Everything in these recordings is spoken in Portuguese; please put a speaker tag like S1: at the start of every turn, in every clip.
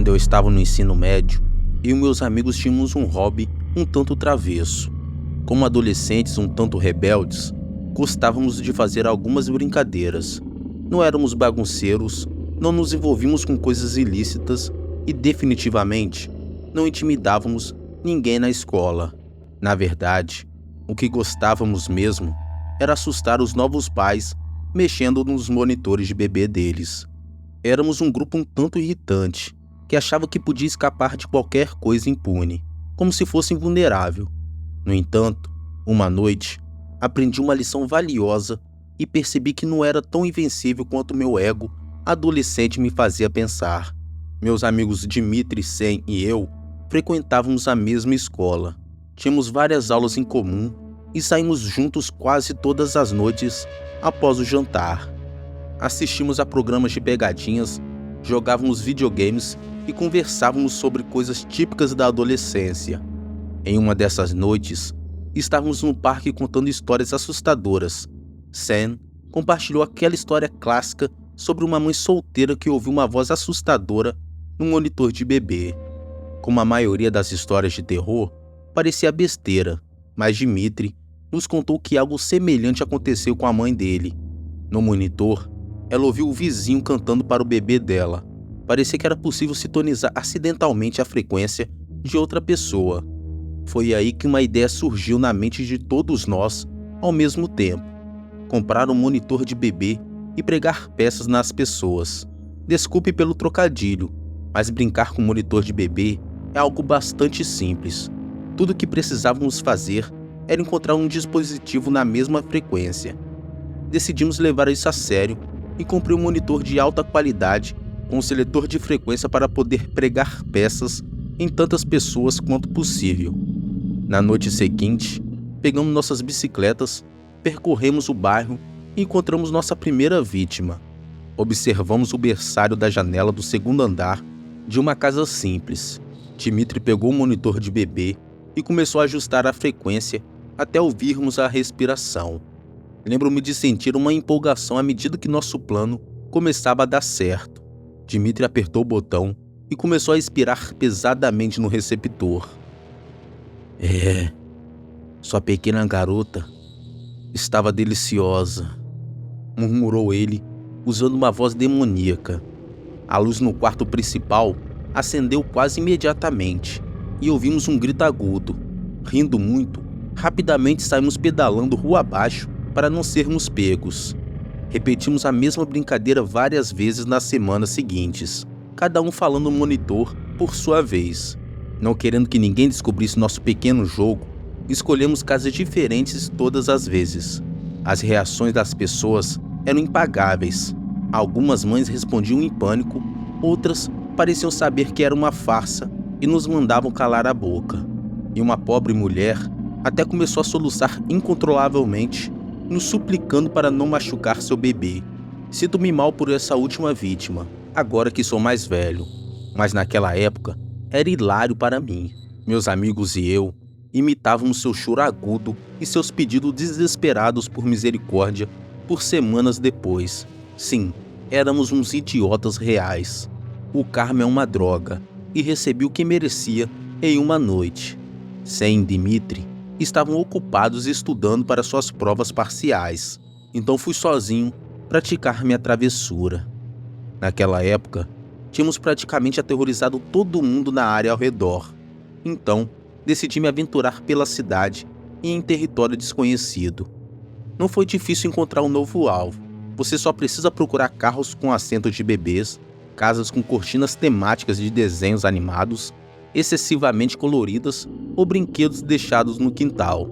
S1: Quando eu estava no ensino médio, eu e meus amigos tínhamos um hobby um tanto travesso. Como adolescentes um tanto rebeldes, gostávamos de fazer algumas brincadeiras. Não éramos bagunceiros, não nos envolvíamos com coisas ilícitas e definitivamente não intimidávamos ninguém na escola. Na verdade, o que gostávamos mesmo era assustar os novos pais mexendo nos monitores de bebê deles. Éramos um grupo um tanto irritante, que achava que podia escapar de qualquer coisa impune, como se fosse invulnerável. No entanto, uma noite, aprendi uma lição valiosa e percebi que não era tão invencível quanto meu ego adolescente me fazia pensar. Meus amigos Dmitry, Sen e eu frequentávamos a mesma escola. Tínhamos várias aulas em comum e saímos juntos quase todas as noites após o jantar. Assistimos a programas de pegadinhas, jogávamos videogames e conversávamos sobre coisas típicas da adolescência. Em uma dessas noites, estávamos no parque contando histórias assustadoras. Sam compartilhou aquela história clássica sobre uma mãe solteira que ouviu uma voz assustadora no monitor de bebê. Como a maioria das histórias de terror, parecia besteira, mas Dmitry nos contou que algo semelhante aconteceu com a mãe dele. No monitor, ela ouviu o vizinho cantando para o bebê dela. Parecia que era possível sintonizar acidentalmente a frequência de outra pessoa. Foi aí que uma ideia surgiu na mente de todos nós ao mesmo tempo: comprar um monitor de bebê e pregar peças nas pessoas. Desculpe pelo trocadilho, mas brincar com monitor de bebê é algo bastante simples. Tudo o que precisávamos fazer era encontrar um dispositivo na mesma frequência. Decidimos levar isso a sério e comprei um monitor de alta qualidade com um seletor de frequência para poder pregar peças em tantas pessoas quanto possível. Na noite seguinte, pegamos nossas bicicletas, percorremos o bairro e encontramos nossa primeira vítima. Observamos o berçário da janela do segundo andar de uma casa simples. Dmitry pegou o monitor de bebê e começou a ajustar a frequência até ouvirmos a respiração. Lembro-me de sentir uma empolgação à medida que nosso plano começava a dar certo. Dmitry apertou o botão e começou a expirar pesadamente no receptor. Sua pequena garota estava deliciosa, murmurou ele, usando uma voz demoníaca. A luz no quarto principal acendeu quase imediatamente e ouvimos um grito agudo. Rindo muito, rapidamente saímos pedalando rua abaixo para não sermos pegos. Repetimos a mesma brincadeira várias vezes nas semanas seguintes, cada um falando no monitor por sua vez. Não querendo que ninguém descobrisse nosso pequeno jogo, escolhemos casas diferentes todas as vezes. As reações das pessoas eram impagáveis. Algumas mães respondiam em pânico, outras pareciam saber que era uma farsa e nos mandavam calar a boca. E uma pobre mulher até começou a soluçar incontrolavelmente, nos suplicando para não machucar seu bebê. Sinto-me mal por essa última vítima, agora que sou mais velho, mas naquela época era hilário para mim. Meus amigos e eu imitávamos seu choro agudo e seus pedidos desesperados por misericórdia por semanas depois. Sim, éramos uns idiotas reais. O karma é uma droga e recebi o que merecia em uma noite. Sem Dmitry estavam ocupados estudando para suas provas parciais, então fui sozinho praticar minha travessura. Naquela época, tínhamos praticamente aterrorizado todo mundo na área ao redor, então decidi me aventurar pela cidade e em território desconhecido. Não foi difícil encontrar um novo alvo. Você só precisa procurar carros com assentos de bebês, casas com cortinas temáticas de desenhos animados, excessivamente coloridas ou brinquedos deixados no quintal.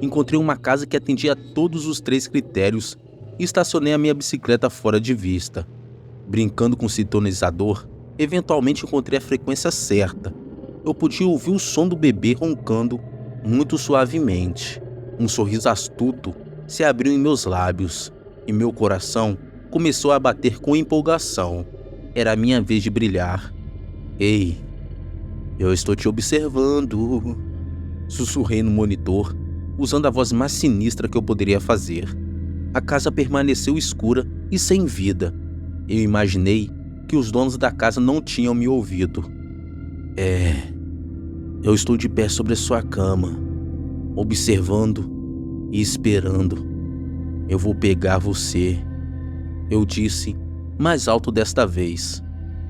S1: Encontrei uma casa que atendia a todos os 3 critérios e estacionei a minha bicicleta fora de vista. Brincando com o sintonizador, eventualmente encontrei a frequência certa. Eu podia ouvir o som do bebê roncando muito suavemente. Um sorriso astuto se abriu em meus lábios e meu coração começou a bater com empolgação. Era a minha vez de brilhar. Ei, eu estou te observando, sussurrei no monitor, usando a voz mais sinistra que eu poderia fazer. A casa permaneceu escura e sem vida. Eu imaginei que os donos da casa não tinham me ouvido. É, eu estou de pé sobre a sua cama, observando e esperando. Eu vou pegar você, eu disse, mais alto desta vez.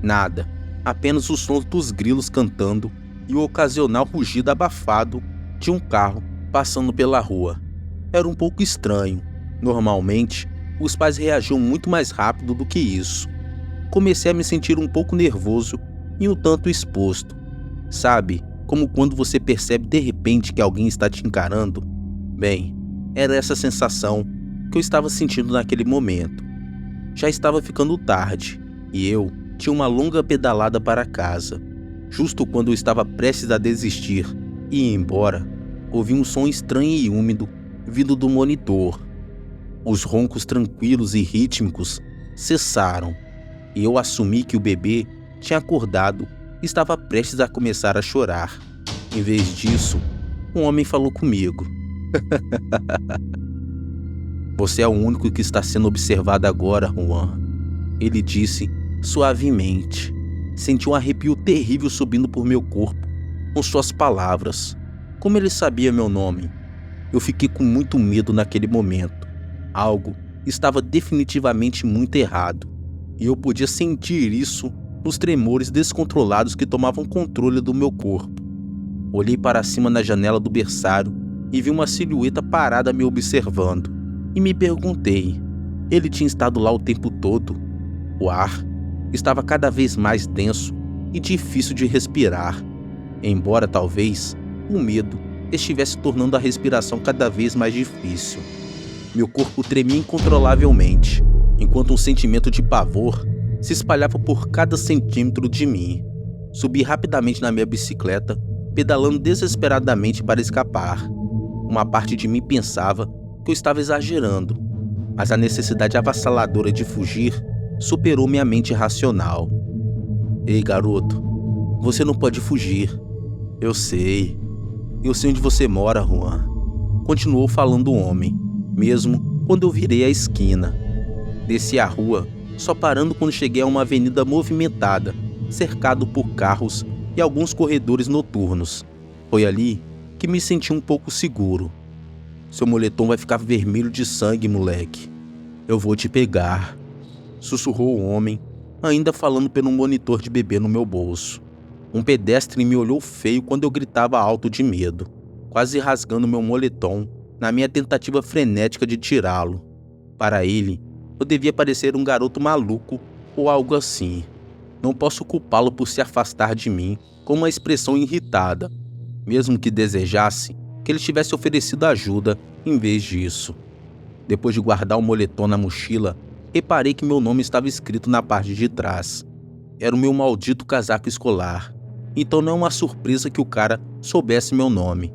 S1: Nada, apenas o som dos grilos cantando e o ocasional rugido abafado de um carro passando pela rua. Era um pouco estranho. Normalmente, os pais reagiam muito mais rápido do que isso. Comecei a me sentir um pouco nervoso e um tanto exposto. Sabe, como quando você percebe de repente que alguém está te encarando? Bem, era essa sensação que eu estava sentindo naquele momento. Já estava ficando tarde e eu tinha uma longa pedalada para casa. Justo quando eu estava prestes a desistir e ir embora, ouvi um som estranho e úmido vindo do monitor. Os roncos tranquilos e rítmicos cessaram e eu assumi que o bebê tinha acordado e estava prestes a começar a chorar. Em vez disso, um homem falou comigo. Você é o único que está sendo observado agora, Juan. Ele disse suavemente. Senti um arrepio terrível subindo por meu corpo com suas palavras. Como ele sabia meu nome? Eu fiquei com muito medo naquele momento. Algo estava definitivamente muito errado. E eu podia sentir isso nos tremores descontrolados que tomavam controle do meu corpo. Olhei para cima na janela do berçário e vi uma silhueta parada me observando. E me perguntei, ele tinha estado lá o tempo todo? O ar estava cada vez mais denso e difícil de respirar, embora talvez o medo estivesse tornando a respiração cada vez mais difícil. Meu corpo tremia incontrolavelmente, enquanto um sentimento de pavor se espalhava por cada centímetro de mim. Subi rapidamente na minha bicicleta, pedalando desesperadamente para escapar. Uma parte de mim pensava que eu estava exagerando, mas a necessidade avassaladora de fugir superou minha mente racional. Ei, garoto, você não pode fugir. Eu sei onde você mora, Juan. Continuou falando o homem, mesmo quando eu virei a esquina. Desci a rua, só parando quando cheguei a uma avenida movimentada, cercado por carros e alguns corredores noturnos. Foi ali que me senti um pouco seguro. Seu moletom vai ficar vermelho de sangue, moleque. Eu vou te pegar, sussurrou o homem, ainda falando pelo monitor de bebê no meu bolso. Um pedestre me olhou feio quando eu gritava alto de medo, quase rasgando meu moletom na minha tentativa frenética de tirá-lo. Para ele, eu devia parecer um garoto maluco ou algo assim. Não posso culpá-lo por se afastar de mim com uma expressão irritada, mesmo que desejasse que ele tivesse oferecido ajuda em vez disso. Depois de guardar o moletom na mochila, reparei que meu nome estava escrito na parte de trás. Era o meu maldito casaco escolar, então não é uma surpresa que o cara soubesse meu nome.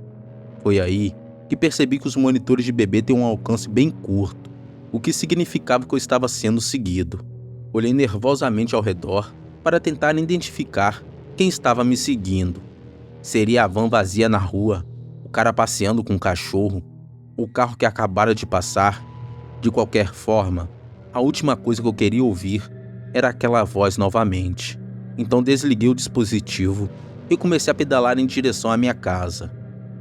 S1: Foi aí que percebi que os monitores de bebê têm um alcance bem curto, o que significava que eu estava sendo seguido. Olhei nervosamente ao redor para tentar identificar quem estava me seguindo. Seria a van vazia na rua, o cara passeando com o cachorro, o carro que acabara de passar. De qualquer forma, a última coisa que eu queria ouvir era aquela voz novamente. Então desliguei o dispositivo e comecei a pedalar em direção à minha casa.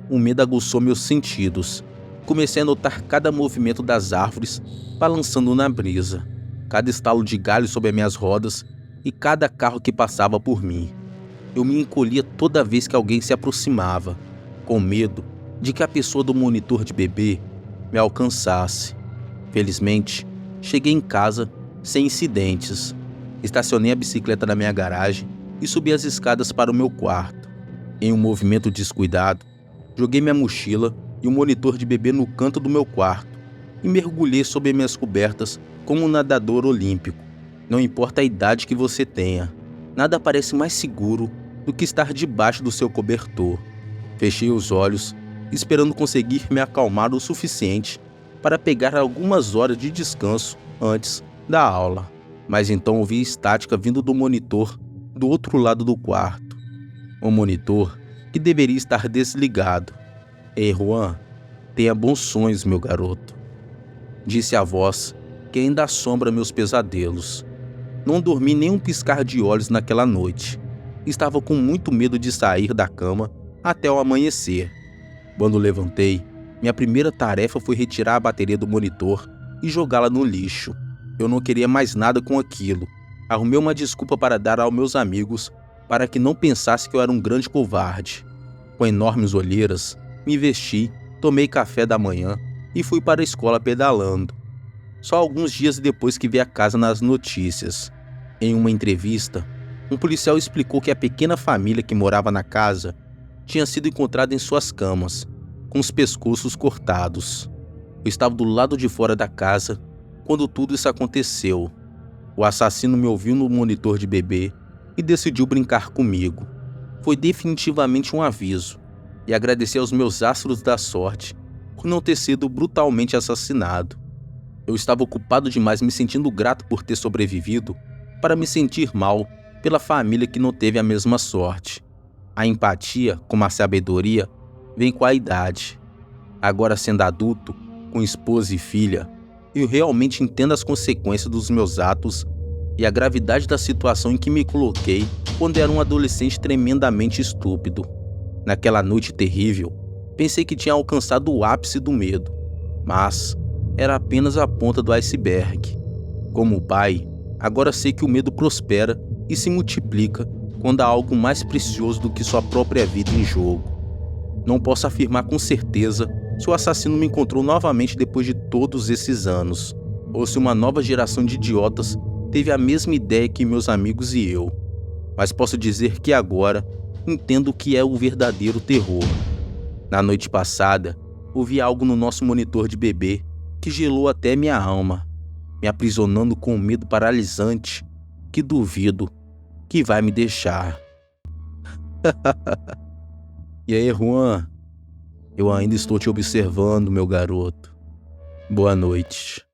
S1: O medo aguçou meus sentidos. Comecei a notar cada movimento das árvores balançando na brisa, cada estalo de galho sobre as minhas rodas e cada carro que passava por mim. Eu me encolhia toda vez que alguém se aproximava, com medo de que a pessoa do monitor de bebê me alcançasse. Felizmente, cheguei em casa sem incidentes. Estacionei a bicicleta na minha garagem e subi as escadas para o meu quarto. Em um movimento descuidado, joguei minha mochila e o monitor de bebê no canto do meu quarto e mergulhei sob minhas cobertas como um nadador olímpico. Não importa a idade que você tenha, nada parece mais seguro do que estar debaixo do seu cobertor. Fechei os olhos, esperando conseguir me acalmar o suficiente para pegar algumas horas de descanso antes da aula. Mas então ouvi estática vindo do monitor do outro lado do quarto. Um monitor que deveria estar desligado. Ei, Juan, tenha bons sonhos, meu garoto, disse a voz que ainda assombra meus pesadelos. Não dormi nem um piscar de olhos naquela noite. Estava com muito medo de sair da cama até o amanhecer. Quando levantei, minha primeira tarefa foi retirar a bateria do monitor e jogá-la no lixo. Eu não queria mais nada com aquilo. Arrumei uma desculpa para dar aos meus amigos para que não pensasse que eu era um grande covarde. Com enormes olheiras, me vesti, tomei café da manhã e fui para a escola pedalando. Só alguns dias depois que vi a casa nas notícias. Em uma entrevista, um policial explicou que a pequena família que morava na casa tinha sido encontrada em suas camas, com os pescoços cortados. Eu estava do lado de fora da casa quando tudo isso aconteceu. O assassino me ouviu no monitor de bebê e decidiu brincar comigo. Foi definitivamente um aviso, e agradeci aos meus astros da sorte por não ter sido brutalmente assassinado. Eu estava ocupado demais me sentindo grato por ter sobrevivido para me sentir mal pela família que não teve a mesma sorte. A empatia, como a sabedoria, vem com a idade. Agora, sendo adulto, com esposa e filha, eu realmente entendo as consequências dos meus atos e a gravidade da situação em que me coloquei quando era um adolescente tremendamente estúpido. Naquela noite terrível, pensei que tinha alcançado o ápice do medo, mas era apenas a ponta do iceberg. Como pai, agora sei que o medo prospera e se multiplica quando há algo mais precioso do que sua própria vida em jogo. Não posso afirmar com certeza se o assassino me encontrou novamente depois de todos esses anos, ou se uma nova geração de idiotas teve a mesma ideia que meus amigos e eu. Mas posso dizer que agora entendo o que é o verdadeiro terror. Na noite passada, ouvi algo no nosso monitor de bebê que gelou até minha alma, me aprisionando com um medo paralisante que duvido que vai me deixar. E aí, Juan? Eu ainda estou te observando, meu garoto. Boa noite.